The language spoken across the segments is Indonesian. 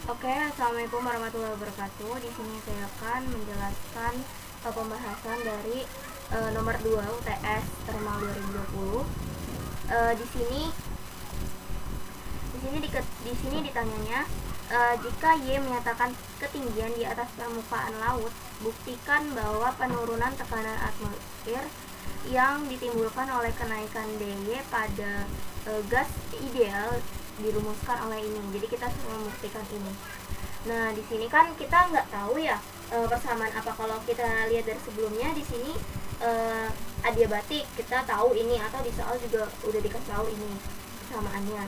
Oke, assalamualaikum warahmatullahi wabarakatuh. Di sini saya akan menjelaskan pembahasan dari nomor 2 UTS Termal 2020. Di sini ditanyanya, jika Y menyatakan ketinggian di atas permukaan laut, buktikan bahwa penurunan tekanan atmosfer yang ditimbulkan oleh kenaikan DY pada gas ideal dirumuskan oleh ini. Jadi kita harus membuktikan ini. Nah, di sini kan kita nggak tahu ya persamaan apa. Kalau kita lihat dari sebelumnya di sini adiabatik kita tahu ini, atau di soal juga udah dikasih tahu ini persamaannya.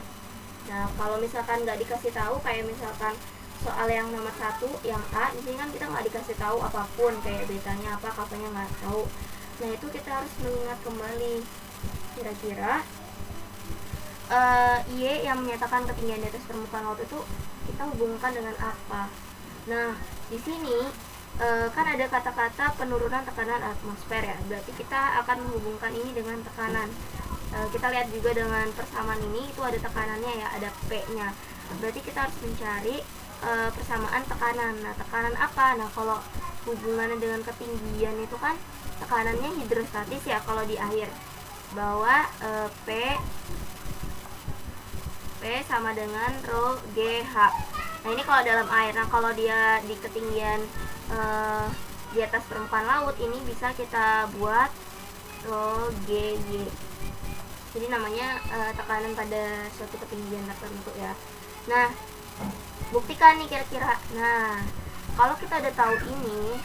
Nah, kalau misalkan nggak dikasih tahu, kayak misalkan soal yang nomor 1 yang A, di sini kan kita nggak dikasih tahu apapun, kayak beritanya apa, katanya nggak tahu. Nah, itu kita harus mengingat kembali kira-kira Y yang menyatakan ketinggian di atas permukaan laut itu kita hubungkan dengan apa. Nah, di sini kan ada kata-kata penurunan tekanan atmosfer ya, berarti kita akan menghubungkan ini dengan tekanan. Kita lihat juga dengan persamaan ini, itu ada tekanannya ya, ada P-nya. Berarti kita harus mencari persamaan tekanan. Nah, tekanan apa? Nah, kalau hubungannya dengan ketinggian itu kan tekanannya hidrostatis ya, kalau di air, bahwa P sama dengan rho GH. Nah, ini kalau dalam air. Nah, kalau dia di ketinggian di atas permukaan laut, ini bisa kita buat rho GY. Jadi namanya tekanan pada suatu ketinggian tertentu ya. Nah, buktikan nih kira-kira. Nah, kalau kita udah tahu ini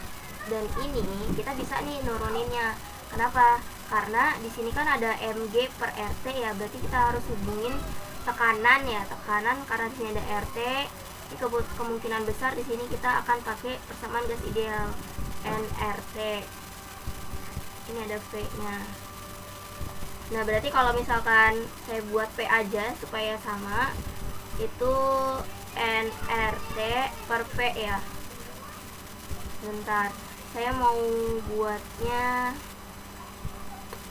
dan ini, kita bisa nih nuruninnya. Kenapa? Karena di sini kan ada mg per rt ya, berarti kita harus hubungin tekanan ya, tekanan karena di sini ada rt. Ini kemungkinan besar di sini kita akan pakai persamaan gas ideal nRT. Ini ada V-nya. Nah, berarti kalau misalkan saya buat P aja supaya sama, itu nRT per V ya. Bentar, saya mau buatnya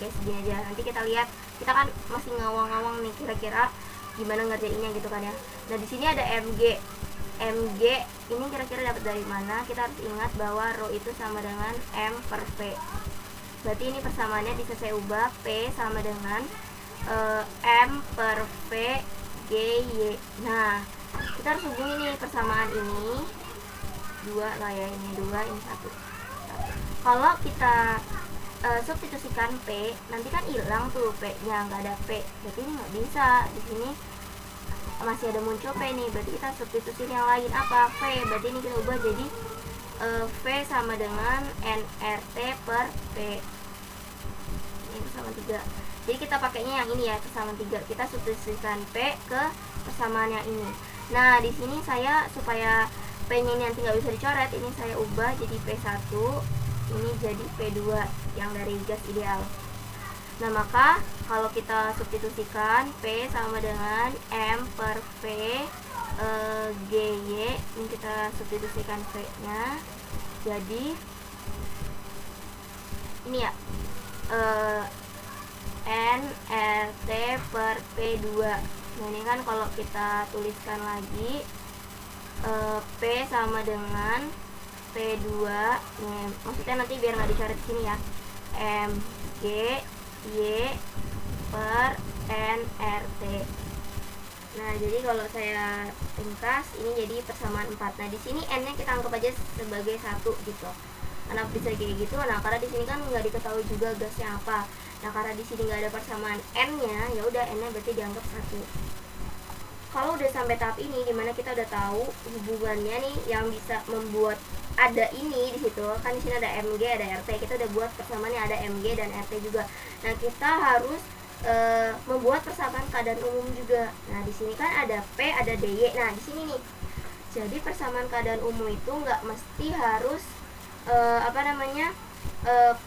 segini aja. Nanti kita lihat, kita kan masih ngawang-ngawang nih kira-kira gimana ngerjainnya gitu kan ya. Nah, di sini ada mg ini kira-kira dapat dari mana? Kita harus ingat bahwa rho itu sama dengan m per v. Berarti ini persamaannya bisa saya ubah, P sama dengan M per V GY. Nah, kita harus hubungi nih persamaan ini 2 lah ya, ini 2, ini 1. Kalau kita substitusikan P, nanti kan hilang tuh P-nya, nggak ada P. Berarti ini nggak bisa. Di sini masih ada muncul P nih, berarti kita substitusi yang lain apa? V. Berarti ini kita ubah jadi V sama dengan nRT per P. Ini persamaan 3. Jadi kita pakainya yang ini ya, persamaan 3. Kita substitusikan P ke persamaan yang ini. Nah, di sini saya supaya P-nya ini nanti nggak bisa dicoret, ini saya ubah jadi P1. Ini jadi P2 yang dari gas ideal. Nah, maka kalau kita substitusikan P sama dengan M per V GY, ini kita substitusikan V-nya jadi ini ya, nRT per P2. Nah, ini kan kalau kita tuliskan lagi P sama dengan P2 nih, maksudnya nanti biar nggak dicoret di sini ya, mg Y per nRT. Nah, jadi kalau saya ringkas, ini jadi persamaan 4. Nah, di sini n-nya kita anggap aja sebagai 1 gitu. Kenapa bisa kayak gitu? Nah, karena di sini kan nggak diketahui juga gasnya apa. Nah, karena di sini nggak ada persamaan n-nya, ya udah n-nya berarti dianggap 1. Kalau udah sampai tahap ini, dimana kita udah tahu hubungannya nih yang bisa membuat ada ini di situ, kan di sini ada mg, ada rt, kita udah buat persamaannya ada mg dan rt juga. Nah, kita harus membuat persamaan keadaan umum juga. Nah, di sini kan ada P, ada DY. Nah, di sini nih. Jadi persamaan keadaan umum itu nggak mesti harus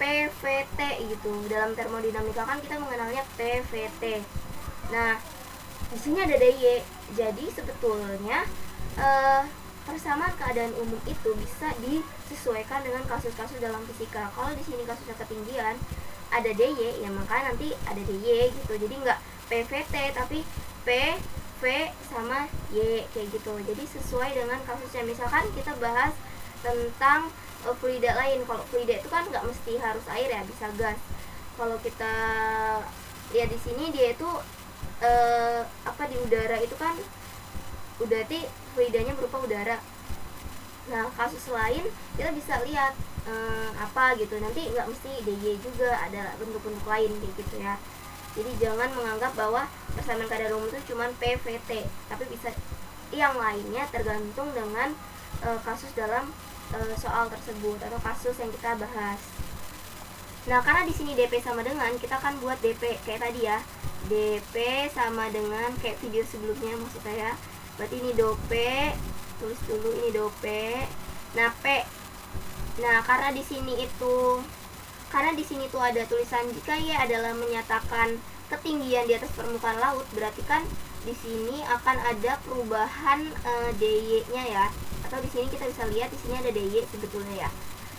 PVT gitu. Dalam termodinamika kan kita mengenalnya PVT. Nah, di sini ada DY. Jadi sebetulnya persamaan keadaan umum itu bisa disesuaikan dengan kasus-kasus dalam fisika. Kalau di sini kasusnya ketinggian, ada DY, ya maka nanti ada DY gitu. Jadi nggak PVT tapi PV sama Y kayak gitu. Jadi sesuai dengan kasusnya. Misalkan kita bahas tentang fluida lain. Kalau fluida itu kan nggak mesti harus air ya, bisa gas. Kalau kita lihat di sini dia itu di udara itu kan berarti fluidanya berupa udara. Nah, kasus lain kita bisa lihat apa gitu. Nanti nggak mesti DY juga, ada bentuk-bentuk lain kayak gitu ya. Jadi jangan menganggap bahwa persamaan kadar umum itu cuma PVT, tapi bisa yang lainnya tergantung dengan kasus dalam soal tersebut atau kasus yang kita bahas. Nah, karena di sini DP sama dengan, kita akan buat DP kayak tadi ya. DP sama dengan kayak video sebelumnya maksud saya. Berarti ini dope, tulis dulu ini dope. Nah, P. Nah, karena di sini tuh ada tulisan jika Y adalah menyatakan ketinggian di atas permukaan laut, berarti kan di sini akan ada perubahan DY-nya ya. Atau di sini kita bisa lihat di sini ada DY sebetulnya ya.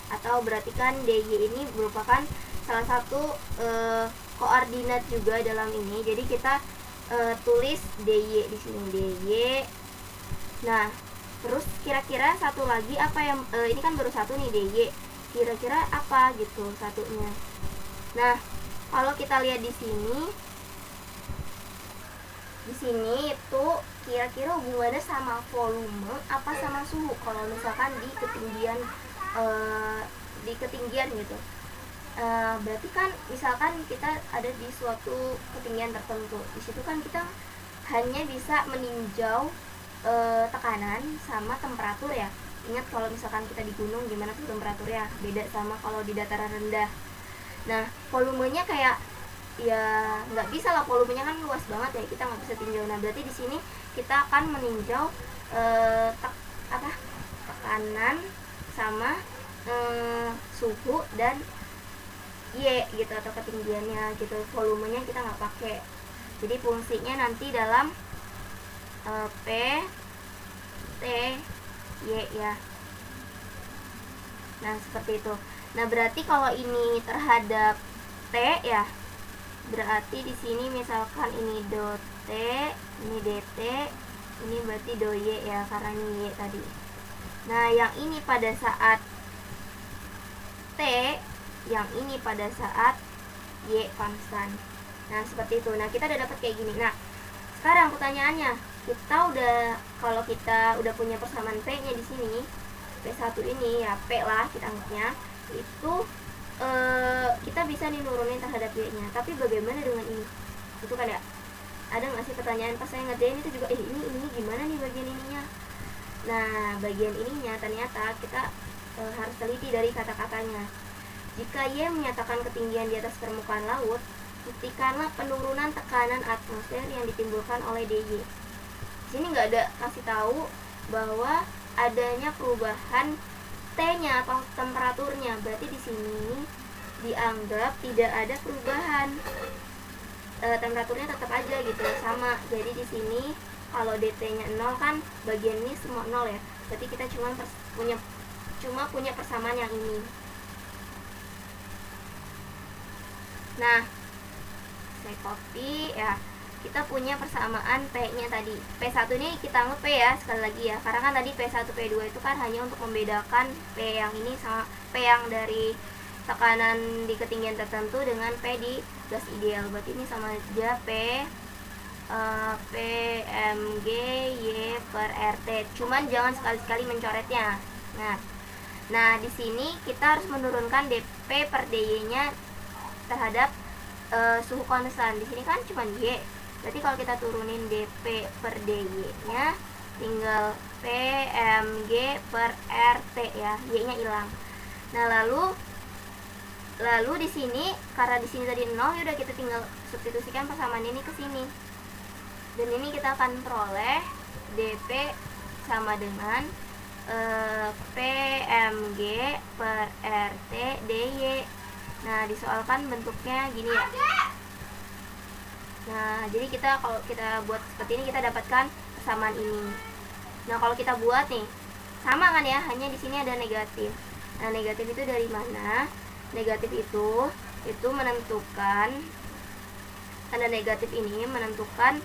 Atau berarti kan DY ini merupakan salah satu koordinat juga dalam ini. Jadi kita tulis DY di sini DY. Nah, terus kira-kira satu lagi apa yang ini kan baru satu nih DY. Kira-kira apa gitu satunya. Nah, kalau kita lihat di sini itu kira-kira hubungannya sama volume apa sama suhu. Kalau misalkan di ketinggian gitu. Berarti kan misalkan kita ada di suatu ketinggian tertentu. Di situ kan kita hanya bisa meninjau tekanan sama temperatur ya. Ingat kalau misalkan kita di gunung gimana tuh temperaturnya, beda sama kalau di dataran rendah. Nah, volumenya kayak ya nggak bisa lah, volumenya kan luas banget ya, kita nggak bisa tinjau. Nah, berarti di sini kita akan meninjau tekanan sama suhu dan Y gitu atau ketinggiannya gitu. Volumenya kita nggak pakai. Jadi fungsinya nanti dalam P T Y ya. Nah, seperti itu. Nah, berarti kalau ini terhadap T ya, berarti di sini misalkan ini do T, ini dt, ini berarti do Y ya, karena ini Y tadi. Nah, yang ini pada saat T, yang ini pada saat Y konstan. Nah, seperti itu. Nah, kita udah dapat kayak gini. Nah, sekarang pertanyaannya, kalau kita udah punya persamaan P-nya di sini, P1 ini ya P lah kita anggapnya, itu kita bisa nih nurunin terhadap Y-nya. Tapi bagaimana dengan ini? Itu kan ya, ada nggak sih pertanyaan pas saya ngerjain itu juga, ini gimana nih bagian ininya? Nah, bagian ininya ternyata kita harus teliti dari kata-katanya. Jika Y menyatakan ketinggian di atas permukaan laut, buktikanlah penurunan tekanan atmosfer yang ditimbulkan oleh DY. Di sini nggak ada kasih tahu bahwa adanya perubahan T-nya atau temperaturnya. Berarti di sini dianggap tidak ada perubahan. Temperaturnya tetap aja gitu, sama. Jadi di sini kalau dt-nya 0 kan bagian ini semua 0 ya. Berarti kita cuma punya persamaan yang ini. Nah, saya copy ya. Kita punya persamaan P-nya tadi. P1 ini kita anggap P ya, sekali lagi ya. Karena kan tadi P1, P2 itu kan hanya untuk membedakan P yang ini sama P yang dari tekanan di ketinggian tertentu dengan P di gas ideal. Berarti ini sama aja PMG Y per RT. Cuman jangan sekali-sekali mencoretnya. Nah, di sini kita harus menurunkan dP per dy-nya terhadap suhu konstan. Di sini kan cuma Y. Berarti kalau kita turunin dP per dy-nya tinggal PMG per RT ya, Y-nya hilang. Nah, lalu di sini karena di sini tadi 0, ya udah kita tinggal substitusikan persamaan ini ke sini. Dan ini kita akan peroleh dP sama dengan PMG per RT dy. Nah, disoalkan bentuknya gini ya. Nah, jadi kalau kita buat seperti ini kita dapatkan persamaan ini. Nah, kalau kita buat nih sama kan ya, hanya di sini ada negatif. Nah, negatif itu dari mana? Negatif itu menentukan, tanda negatif ini menentukan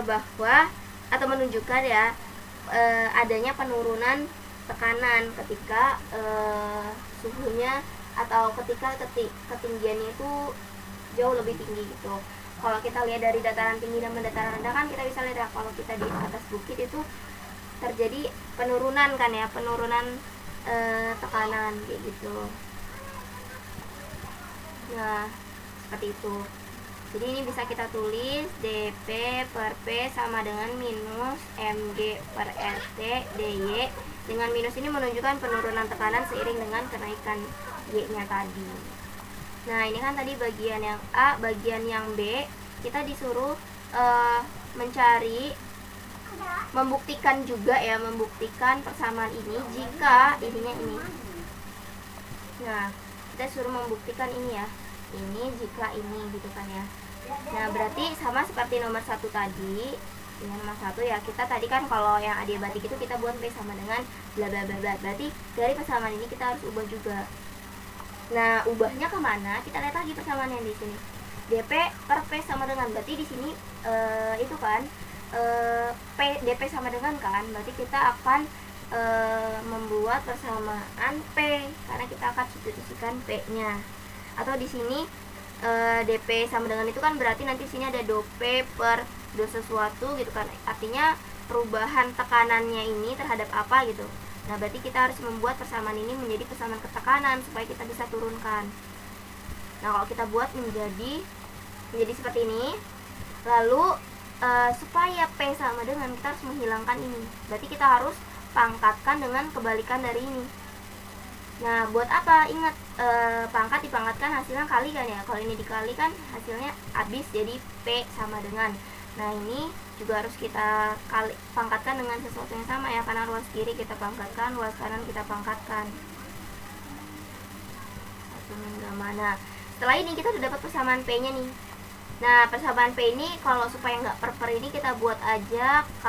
bahwa atau menunjukkan ya adanya penurunan tekanan ketika suhunya atau ketika ketinggiannya itu jauh lebih tinggi gitu. Kalau kita lihat dari dataran tinggi dan dataran rendah kan kita bisa lihat ya, kalau kita di atas bukit itu terjadi penurunan kan ya, penurunan tekanan kayak gitu. Nah, seperti itu. Jadi ini bisa kita tulis dP per P sama dengan minus mg per RT dy. Dengan minus ini menunjukkan penurunan tekanan seiring dengan kenaikan Y-nya tadi. Nah, ini kan tadi bagian yang A. Bagian yang B, kita disuruh membuktikan juga ya, membuktikan persamaan ini jika ininya ini. Nah, kita suruh membuktikan ini ya, ini jika ini gitu kan ya. Nah, berarti sama seperti nomor 1 tadi. Dengan nomor 1 ya, kita tadi kan kalau yang adiabatik itu kita buat P sama dengan bla bla bla bla. Berarti dari persamaan ini kita harus ubah juga. Nah, ubahnya kemana? Kita lihat lagi persamaan yang di sini. dP per P sama dengan, berarti di sini itu kan P dP sama dengan kan, berarti kita akan membuat persamaan P karena kita akan substitusikan P-nya. Atau di sini dP sama dengan itu kan berarti nanti sini ada do P per do sesuatu gitu kan, artinya perubahan tekanannya ini terhadap apa gitu. Nah, berarti kita harus membuat persamaan ini menjadi persamaan ketekanan supaya kita bisa turunkan. Nah, kalau kita buat menjadi seperti ini, lalu supaya P sama dengan, kita harus menghilangkan ini. Berarti kita harus pangkatkan dengan kebalikan dari ini. Nah, buat apa? Ingat, pangkat dipangkatkan hasilnya kali kan ya. Kalau ini dikalikan hasilnya habis jadi P sama dengan. Nah, ini juga harus kita pangkatkan dengan sesuatu yang sama ya, karena luas kiri kita pangkatkan, luas kanan kita pangkatkan. Nah, setelah ini kita sudah dapat persamaan P-nya nih. Nah, persamaan P ini kalau supaya nggak per ini kita buat aja K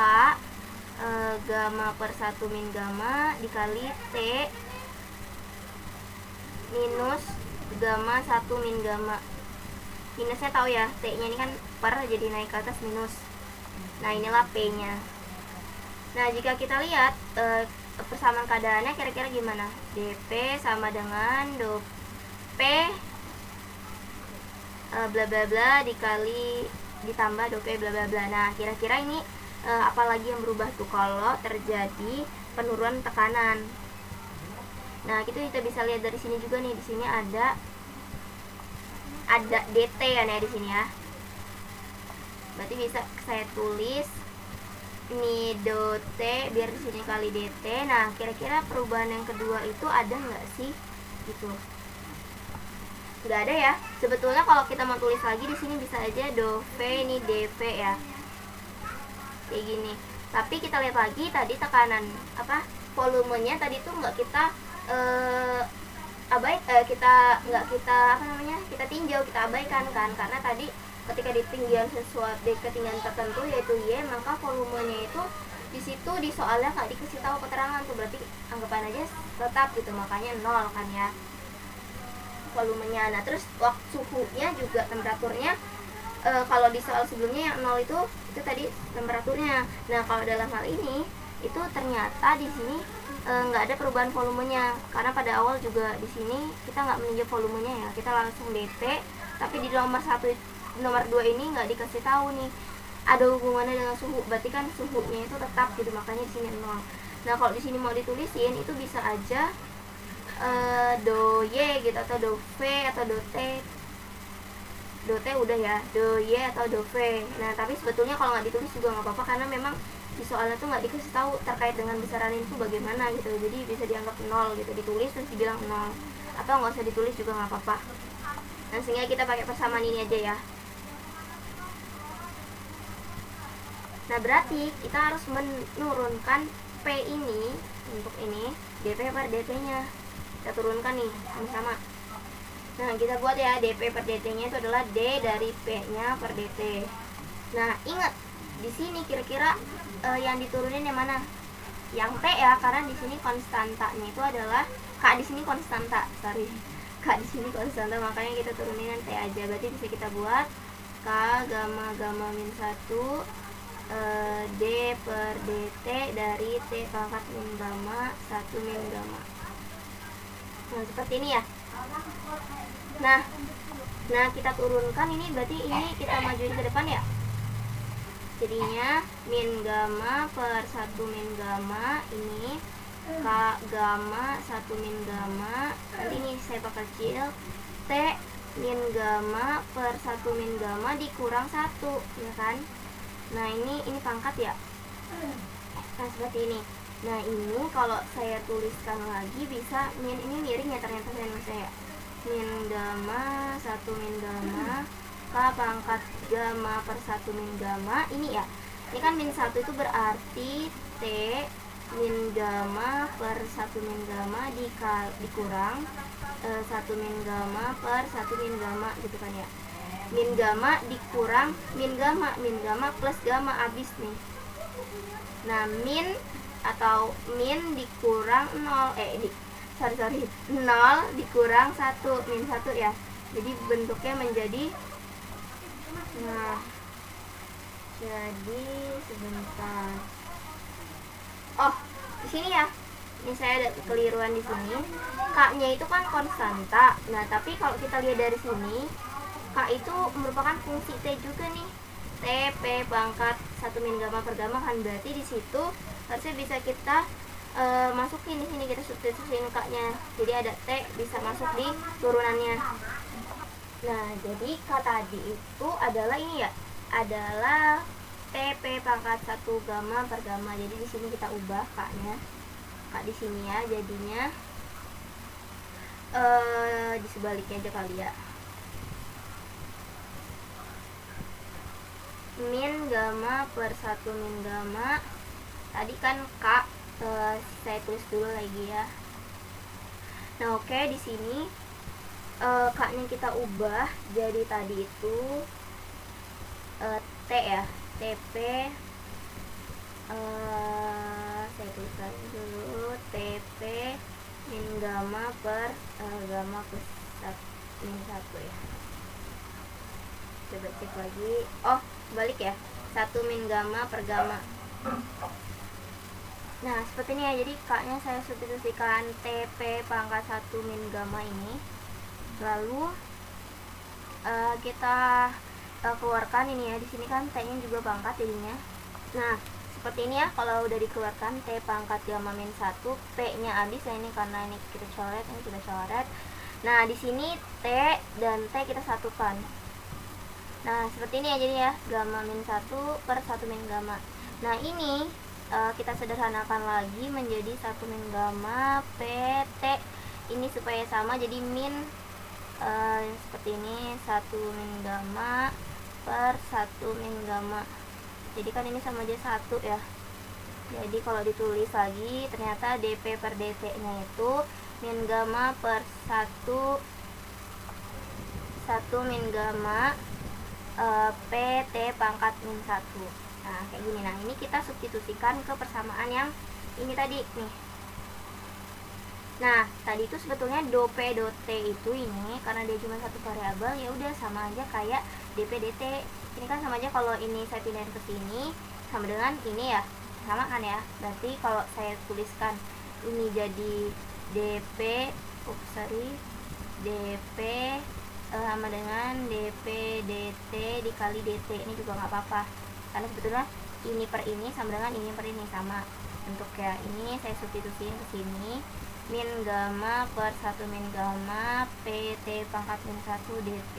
gamma per 1 min gamma dikali T minus gamma 1 min gamma. Minusnya tahu ya, T-nya ini kan per, jadi naik ke atas minus. Nah, inilah P-nya. Nah, jika kita lihat persamaan keadaannya kira-kira gimana? dP sama dengan do P bla bla bla dikali ditambah do P bla bla bla. Nah, kira-kira ini apalagi yang berubah tuh kalau terjadi penurunan tekanan. Nah, kita bisa lihat dari sini juga nih, di sini ada dt kan ya di sini ya. Berarti bisa saya tulis ini do T biar di sini kali dt. Nah, kira-kira perubahan yang kedua itu ada nggak sih? Gitu. Nggak ada ya. Sebetulnya kalau kita mau tulis lagi di sini bisa aja do V ini dV ya. Kayak gini. Tapi kita lihat lagi tadi tekanan volumenya tadi tuh nggak kita kita tinjau, kita abaikan kan, karena tadi ketika di ketinggian tertentu yaitu Y, maka volumenya itu di situ di soalnya nggak dikasih tahu keterangan tuh, berarti anggapan aja tetap gitu, makanya 0 kan ya volumenya. Nah, terus waktu suhunya juga temperaturnya kalau di soal sebelumnya yang 0 itu tadi temperaturnya. Nah, kalau dalam hal ini itu ternyata di sini nggak ada perubahan volumenya, karena pada awal juga di sini kita nggak meninjau volumenya ya, kita langsung dt. Tapi di nomor 2 ini nggak dikasih tahu nih ada hubungannya dengan suhu, berarti kan suhunya itu tetap gitu, makanya di sini 0. Nah, kalau di sini mau ditulisin itu bisa aja do y gitu, atau do v atau do t. Do t udah ya, do y atau do v. Nah, tapi sebetulnya kalau nggak ditulis juga nggak apa-apa, karena memang di soalnya tuh nggak dikasih tahu terkait dengan besaran itu bagaimana gitu, jadi bisa dianggap 0 gitu, ditulis terus dibilang 0, atau nggak usah ditulis juga nggak apa-apa. Nah, sehingga kita pakai persamaan ini aja ya. Nah, berarti kita harus menurunkan P ini untuk ini dP per dt nya, kita turunkan nih sama-sama. Nah, kita buat ya, dP per dt nya itu adalah d dari P nya per dt. Nah, ingat di sini kira-kira yang diturunin yang mana? Yang T ya, karena di sini konstantanya itu adalah K, di sini konstanta, K di sini konstanta, makanya kita turunin yang T aja. Berarti bisa kita buat K gamma min 1 D per dt dari T pangkat min gamma 1 min gamma. Nah, seperti ini ya. Nah, kita turunkan ini, berarti ini kita majuin ke depan ya. Jadinya min gamma per 1 min gamma, ini K gamma 1 min gamma. Nanti ini saya perkecil, T min gamma per 1 min gamma dikurang 1, ya kan. Nah, ini pangkat ya. Nah, seperti ini. Nah, ini kalau saya tuliskan lagi bisa min, ini miring ya ternyata saya. Min gamma 1 min gamma K pangkat gamma per 1 min gamma. Ini ya, ini kan min 1 itu berarti T min gamma per 1 min gamma dikurang 1 min gamma per 1 min gamma gitu kan ya. Min gamma dikurang min gamma plus gamma habis nih. Nah, min atau min dikurang 0 0 dikurang 1 min 1 ya. Jadi bentuknya menjadi, nah, jadi sebentar. Oh, di sini ya. Ini saya ada kekeliruan di sini. K-nya itu kan konstanta. Nah, tapi kalau kita lihat dari sini, K itu merupakan fungsi T juga nih. T P pangkat 1 min gamma per gamma kan, berarti di situ harusnya bisa kita masukin di sini, kita substitusiin K-nya. Jadi ada T bisa masuk di turunannya. Nah, jadi K tadi itu adalah ini ya, adalah TP pangkat 1 gamma per gamma. Jadi di sini kita ubah K-nya. K di sini ya, jadinya di sebaliknya aja kali ya. Min gamma per 1 min gamma. Tadi kan K, saya tulis dulu lagi ya. Nah, oke, di sini K-nya kita ubah jadi tadi itu T ya, TP, saya tuliskan dulu TP min gamma per gamma plus min 1 ya. Coba cek lagi. Oh, balik ya, 1 min gamma per gamma. Nah, seperti ini ya. Jadi K-nya saya substitusikan TP pangkat 1 min gamma ini. Lalu kita keluarkan ini ya. Di sini kan T-nya juga pangkat jadinya. Nah, seperti ini ya. Kalau udah dikeluarkan T pangkat gamma min 1, P-nya habis ya, ini karena ini kita coret, ini kita coret. Nah, di sini T dan T kita satukan. Nah, seperti ini ya jadi ya, gamma min 1 per 1 min gamma. Nah, ini kita sederhanakan lagi menjadi 1 min gamma PT. Ini supaya sama, jadi min seperti ini, 1 min gamma per 1 min gamma. Jadi kan ini sama aja 1 ya. Jadi kalau ditulis lagi, ternyata dP per dt nya itu min gamma per 1 min gamma PT pangkat min 1. Nah, kayak gini. Nah, ini kita substitusikan ke persamaan yang ini tadi nih. Nah, tadi itu sebetulnya do P do T itu ini karena dia cuma satu variabel, ya udah sama aja kayak dP dt. Ini kan sama aja, kalau ini saya pindahin ke sini sama dengan ini ya. Sama kan ya? Berarti kalau saya tuliskan ini jadi dP dP sama dengan dP dt dikali dt. Ini juga nggak apa-apa karena sebetulnya ini per ini sama dengan ini per ini sama. Untuk ya ini saya substitusiin ke sini, min gamma per 1 min gamma PT pangkat min 1 dt.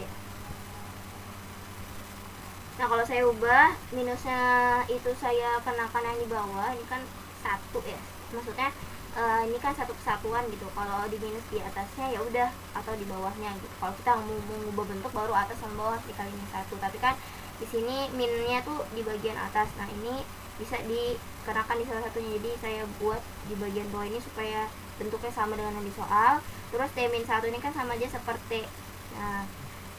Nah, kalau saya ubah minusnya itu saya kenakan yang di bawah, ini kan 1 ya, maksudnya ini kan satu kesatuan gitu. Kalau di minus di atasnya ya udah, atau di bawahnya gitu. Kalau kita mau mengubah bentuk baru atas sama bawah dikali min 1. Tapi kan di sini minnya tuh di bagian atas. Nah, ini bisa dikenakan di salah satunya. Jadi saya buat di bagian bawah ini supaya bentuknya sama dengan yang di soal. Terus T min 1 ini kan sama aja seperti, nah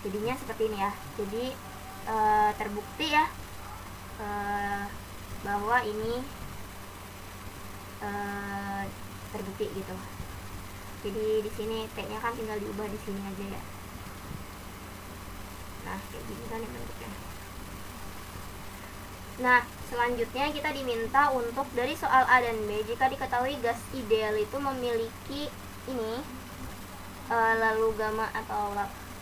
jadinya seperti ini ya. Jadi terbukti ya bahwa ini terbukti gitu. Jadi di sini T-nya kan tinggal diubah di sini aja ya. Nah, kayak gini kan bentuknya. Nah, selanjutnya kita diminta untuk dari soal A dan B, jika diketahui gas ideal itu memiliki ini lalu gamma atau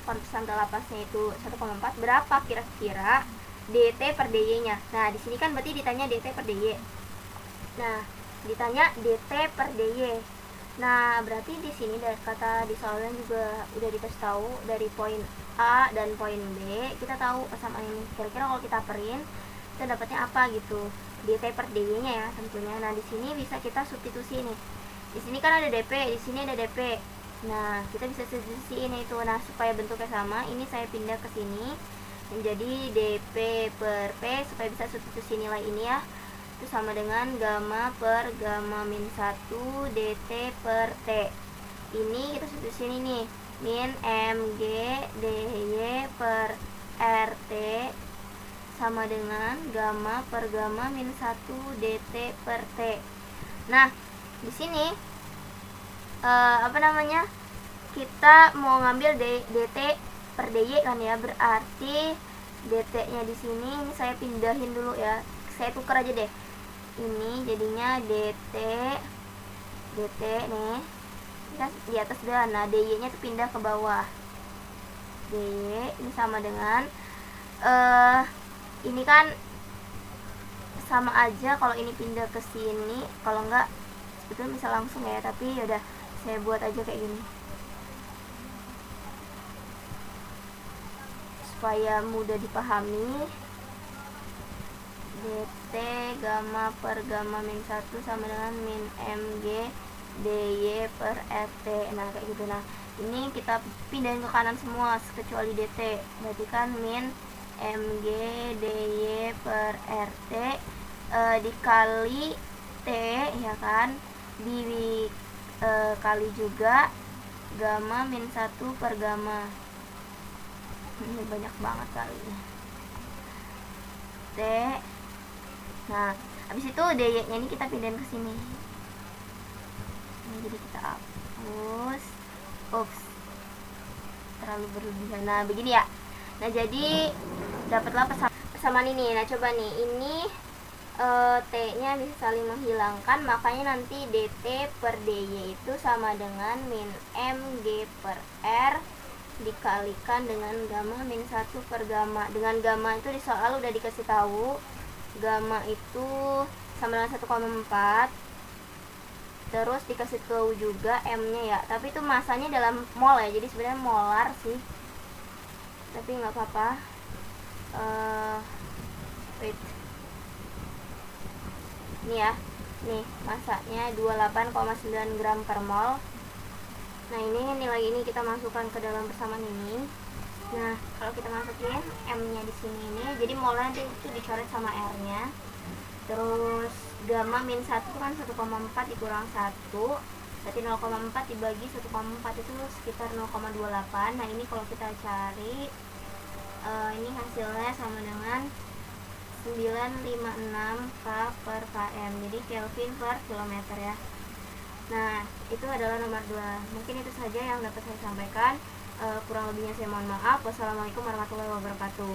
konstanta lapasnya itu 1,4, berapa kira-kira dt per dy nya. Nah di sini kan berarti ditanya dt per dy. Nah ditanya dt per dy. Nah berarti di sini dari kata di soalnya juga udah dikasih tahu dari poin A dan poin B, kita tahu persamaan ini. Kira-kira kalau kita print kita dapatnya apa gitu, dt per dy nya ya tentunya. Nah di sini bisa kita substitusi nih. Di sini kan ada dp, di sini ada dp. Nah kita bisa substitusiin itu. Nah supaya bentuknya sama, ini saya pindah ke sini menjadi dp per p supaya bisa substitusi nilai ini ya. Itu sama dengan gamma per gamma min 1 dt per t. Ini kita substitusiin ini min mg dy per rt sama dengan gamma per gamma min 1 dt per t. Nah di sini kita mau ngambil dt per dy kan ya, berarti dt nya di sini ini saya pindahin dulu ya, saya tukar aja deh, ini jadinya dt nih kan di atas dan, nah dy nya tuh pindah ke bawah, dy ini sama dengan ini kan sama aja kalau ini pindah ke sini, kalau enggak sebetulnya bisa langsung ya, tapi yaudah saya buat aja kayak gini supaya mudah dipahami. dt gamma per gamma min 1 sama dengan min mg dy per rt. Nah kayak gitu. Nah ini kita pindahin ke kanan semua kecuali dt, berarti kan min mg dy per rt dikali t ya kan, kali juga gamma min 1 per gamma. Ini banyak banget kali t. Nah habis itu dy nya ini kita pindahin ke sini. Ini jadi kita hapus. Ups, terlalu berlebihan. Nah begini ya. Nah jadi dapatlah persamaan ini. Nah coba nih, ini t nya bisa saling menghilangkan, makanya nanti dt per dy itu sama dengan min mg per r dikalikan dengan gamma min 1 per gamma. Dengan gamma itu di soal udah dikasih tahu gamma itu sama dengan 1,4, terus dikasih tahu juga m nya ya, tapi itu masanya dalam mol ya, jadi sebenarnya molar sih, tapi nggak apa-apa. Wait, ini ya, nih masanya 28,9 gram per mol. Nah ini nilai ini kita masukkan ke dalam persamaan ini. Nah kalau kita masukin m nya di sini ini, jadi molnya itu dicoret sama r nya. Terus gamma min 1 kan 1,4 dikurang 1, berarti 0,4 dibagi 1,4 itu sekitar 0,28. Nah ini kalau kita cari ini hasilnya sama dengan 956 K per km, jadi Kelvin per kilometer ya. Nah itu adalah nomor 2. Mungkin itu saja yang dapat saya sampaikan. Kurang lebihnya saya mohon maaf. Wassalamualaikum warahmatullahi wabarakatuh.